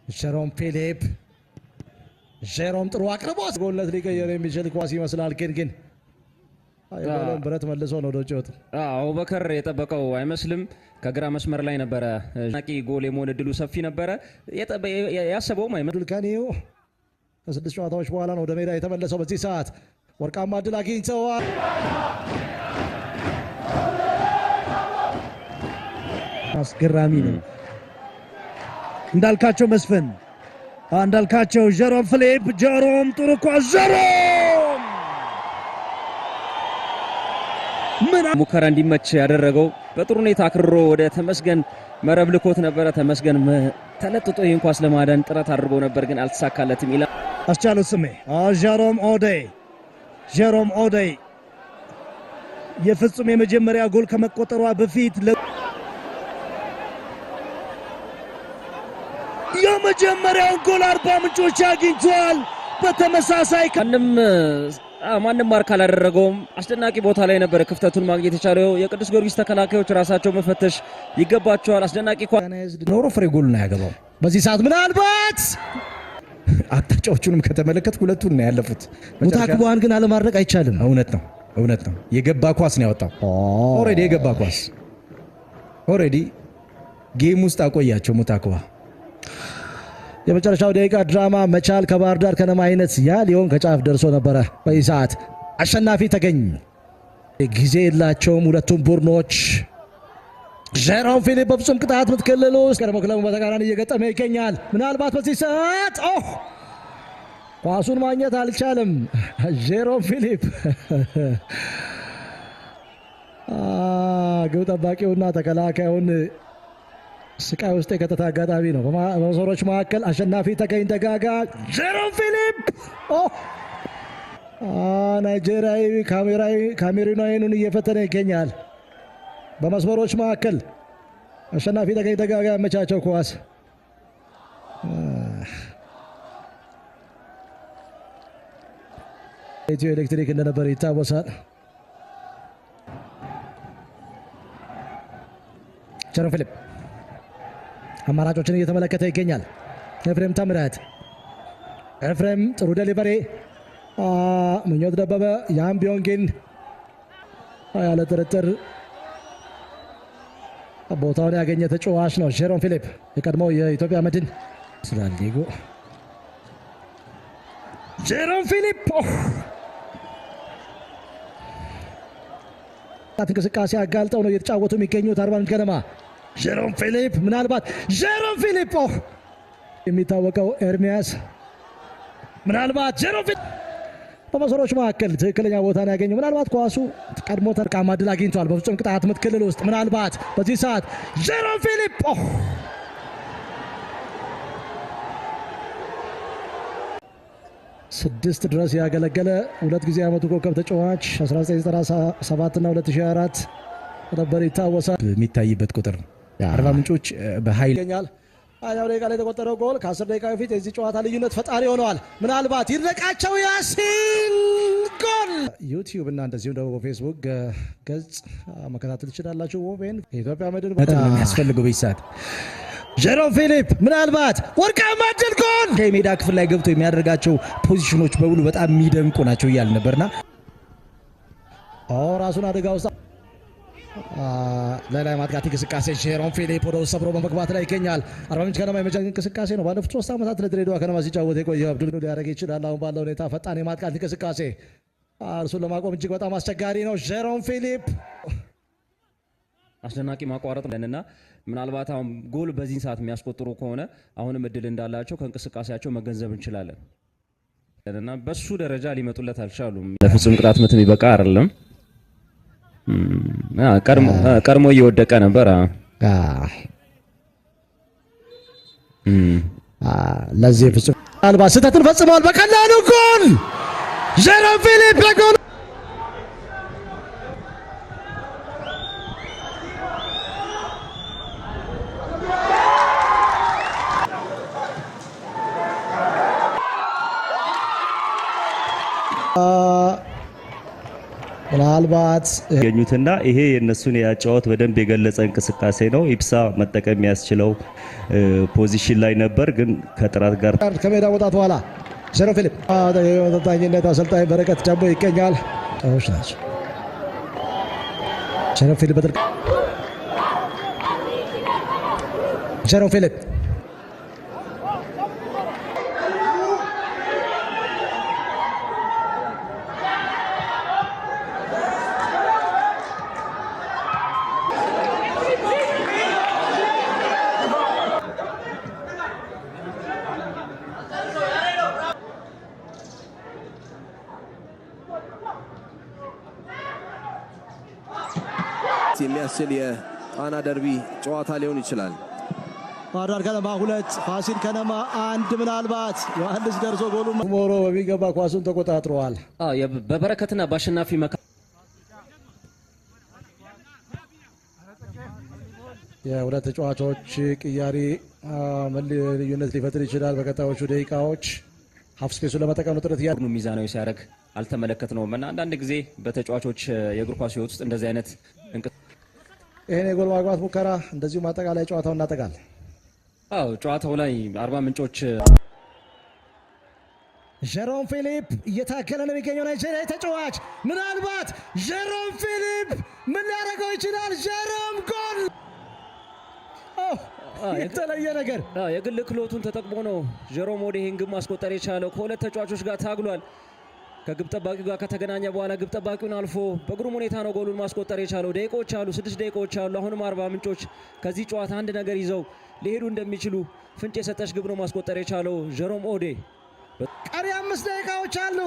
ጀሮም ፊሊፕ ጀሮም ጥሩ አቅርቦት ጎልነት ሊቀየር የሚችል ኳስ ይመስላል። ግን አይባለም ብረት መልሶ ነው ወደ ጨዋታ። አቡበከር የጠበቀው አይመስልም። ከግራ መስመር ላይ ነበረ ናቂ ጎል የመሆን እድሉ ሰፊ ነበረ። ያሰበውም አይመስልም። ከኒው ከስድስት ጨዋታዎች በኋላ ነው ወደ ሜዳ የተመለሰው። በዚህ ሰዓት ወርቃማ እድል አግኝተዋል። አስገራሚ ነው። እንዳልካቸው መስፍን እንዳልካቸው ጀሮም ፊሊፕ ጀሮም ጥሩ ኳስ ጀሮም ምን ሙከራ እንዲመች ያደረገው በጥሩ ሁኔታ አክርሮ ወደ ተመስገን መረብ ልኮት ነበረ። ተመስገን ተለጥጦ ይህን ኳስ ለማዳን ጥረት አድርጎ ነበር ግን አልተሳካለትም ይላል አስቻለው ስሜ። ጀሮም ኦዴይ የፍጹም የመጀመሪያ ጎል ከመቆጠሯ በፊት የመጀመሪያውን ጎል አርባ ምንጮች አግኝቷል። በተመሳሳይ ማንም ማርክ አላደረገውም። አስደናቂ ቦታ ላይ ነበር ክፍተቱን ማግኘት የቻለው። የቅዱስ ጊዮርጊስ ተከላካዮች ራሳቸው መፈተሽ ይገባቸዋል። አስደናቂ ኖሮ ፍሬ ጎል ነው ያገባው። በዚህ ሰዓት ምናልባት አቅጣጫዎቹንም ከተመለከት ሁለቱን ነው ያለፉት። ሙታክቧን ግን አለማድረግ አይቻልም። እውነት ነው። የገባ ኳስ ነው ያወጣው። ኦሬዲ የገባ ኳስ ኦሬዲ ጌም ውስጥ አቆያቸው ሙታክቧ። የመጨረሻው ደቂቃ ድራማ መቻል ከባህር ዳር ከነማ አይነት ያ ሊሆን ከጫፍ ደርሶ ነበረ። በዚህ ሰዓት አሸናፊ ተገኝ። ጊዜ የላቸውም ሁለቱም ቡድኖች። ጀሮም ፊሊፕ በፍጹም ቅጣት ምት ክልል ውስጥ ቀድሞ ክለቡ በተቃራኒ እየገጠመ ይገኛል። ምናልባት በዚህ ሰዓት ኳሱን ማግኘት አልቻለም። ጀሮም ፊሊፕ ግብ ጠባቂውና ተከላካዩን ስቃይ ውስጥ የከተታ አጋጣሚ ነው። በመሰሮች መካከል አሸናፊ ተገኝ ደጋጋ ጀሮም ፊሊፕ ናይጄሪያዊ ካሜሩናዊውን እየፈተነ ይገኛል። በመስመሮች መካከል አሸናፊ ተገኝ ደጋጋ ያመቻቸው ኳስ ኢትዮ ኤሌክትሪክ እንደነበር ይታወሳል። ጀሮም ፊሊፕ አማራጮችን እየተመለከተ ይገኛል። ኤፍሬም ታምራት ጥሩ ዴሊቨሪ ምኞት ደበበ ያም ቢሆን ግን ያለ ጥርጥር ቦታውን ያገኘ ተጫዋች ነው። ጀሮም ፊሊፕ የቀድሞው የኢትዮጵያ መድን ስላልዲጎ ጀሮም ፊሊፕ እንቅስቃሴ አጋልጠው ነው እየተጫወቱ የሚገኙት አርባ ምንጭ ከነማ። ጀሮም ፊሊፕ ምናልባት ጀሮም ፊሊፕ የሚታወቀው ኤርሚያስ ምናልባት ጀሮም ፊሊፕ በመሰሮች መካከል ትክክለኛ ቦታን ያገኘው ምናልባት ኳሱ ቀድሞ ተርቃማ ድል አግኝቷል። በፍጹም ቅጣት ምት ክልል ውስጥ ምናልባት በዚህ ሰዓት ጀሮም ፊሊፕ ስድስት ድረስ ያገለገለ ሁለት ጊዜ ዓመቱ ኮከብ ተጫዋች 1997 እና 2024 ነበር ይታወሳል። የሚታይበት ቁጥር አርባ ምንጮች በኃይል ይገኛል። አያው ደቂቃ ላይ የተቆጠረው ጎል ከ10 ደቂቃ በፊት የዚህ ጨዋታ ልዩነት ፈጣሪ ሆነዋል። ምናልባት ይድነቃቸው ያሲን ጎል ዩቲዩብ እና እንደዚሁም ደግሞ በፌስቡክ ገጽ መከታተል ትችላላችሁ። ወቤን የኢትዮጵያ መድን በጣም የሚያስፈልገው በይሳት ጀሮም ፊሊፕ ምናልባት ወርቃማ ድል ጎል ከሜዳ ክፍል ላይ ገብቶ የሚያደርጋቸው ፖዚሽኖች በሙሉ በጣም የሚደንቁ ናቸው እያልን ነበርና ራሱን አደጋ ውስጥ ላይ ማጥቃት እንቅስቃሴ ጀሮም ፊሊፕ ወደ ውስጥ ሰብሮ በመግባት ላይ ይገኛል። አርባ ምንጭ ከነማ የመጀመሪያ እንቅስቃሴ ነው። ባለፉት 3 ዓመታት ለድሬዳዋ ከነማ ሲጫወት የቆየው አብዱል ሊያደርግ ይችላል። አሁን ባለው ሁኔታ ፈጣን የማጥቃት እንቅስቃሴ እርሱን ለማቆም እጅግ በጣም አስቸጋሪ ነው። ጀሮም ፊሊፕ አስደናቂ ማቋረጥ ለንና ምናልባት አሁን ጎል በዚህ ሰዓት የሚያስቆጥሩ ከሆነ አሁንም እድል እንዳላቸው ከእንቅስቃሴያቸው መገንዘብ እንችላለን እና በሱ ደረጃ ሊመጡለት አልቻሉም። ለፍጹም ቅጣት ምት የሚበቃ አይደለም። ቀድሞ እየወደቀ ነበር። ለዚህ ፍጹም ምናልባት ስህተትን ፈጽመዋል። በቀላሉ ጎል ጀሮም ፊሊፕ በጎል ምናልባት ገኙትና ይሄ የነሱን ያጫወት በደንብ የገለጸ እንቅስቃሴ ነው። ኢብሳ መጠቀም የሚያስችለው ፖዚሽን ላይ ነበር፣ ግን ከጥራት ጋር ከሜዳ መውጣት በኋላ ጀሮም ፊሊፕ ተጠኝነት አሰልጣኝ በረከት ዳቦ ይገኛል። ጣዎች ናቸው። ጀሮም ፊሊፕ በጥልቅ ጀሮም ፊሊፕ የሚያስችል የጣና ደርቢ ጨዋታ ሊሆን ይችላል። ባህር ዳር ከነማ 2 ፋሲል ከነማ 1። ምናልባት ዮሐንስ ደርሶ ጎሉ ሞሮ በሚገባ ኳሱን ተቆጣጥሯል። በበረከትና በአሸናፊ የሁለት ተጫዋቾች ቅያሪ ልዩነት ሊፈጥር ይችላል። በቀጣዮቹ ደቂቃዎች ሀፍ ስፔሱን ለመጠቀም ነው ጥረት ቡድኑ ሚዛናዊ ሲያደርግ አልተመለከትነውም እና አንዳንድ ጊዜ በተጫዋቾች የእግር ኳስ ሕይወት ውስጥ እንደዚህ አይነት ይሄን የጎል ማግባት ሙከራ እንደዚሁ ማጠቃላይ ጨዋታው እናጠቃል። ጨዋታው ላይ አርባ ምንጮች ጀሮም ፊሊፕ እየታገለ ነው የሚገኘው ናይጄሪያ ተጫዋች። ምናልባት ጀሮም ፊሊፕ ምን ሊያደርገው ይችላል? ጀሮም ጎል! የተለየ ነገር የግል ክህሎቱን ተጠቅሞ ነው ጀሮም ወደ ይህን ግብ ማስቆጠር የቻለው። ከሁለት ተጫዋቾች ጋር ታግሏል። ከግብ ጠባቂው ጋር ከተገናኘ በኋላ ግብ ጠባቂውን አልፎ በግሩም ሁኔታ ነው ጎሉን ማስቆጠር የቻለው። ደቂቆች አሉ፣ 6 ደቂቆች አሉ። አሁንም አርባ ምንጮች ከዚህ ጨዋታ አንድ ነገር ይዘው ሊሄዱ እንደሚችሉ ፍንጭ የሰጠች ግብ ነው ማስቆጠር የቻለው ጀሮም ኦዴ። ቀሪ 5 ደቂቃዎች አሉ።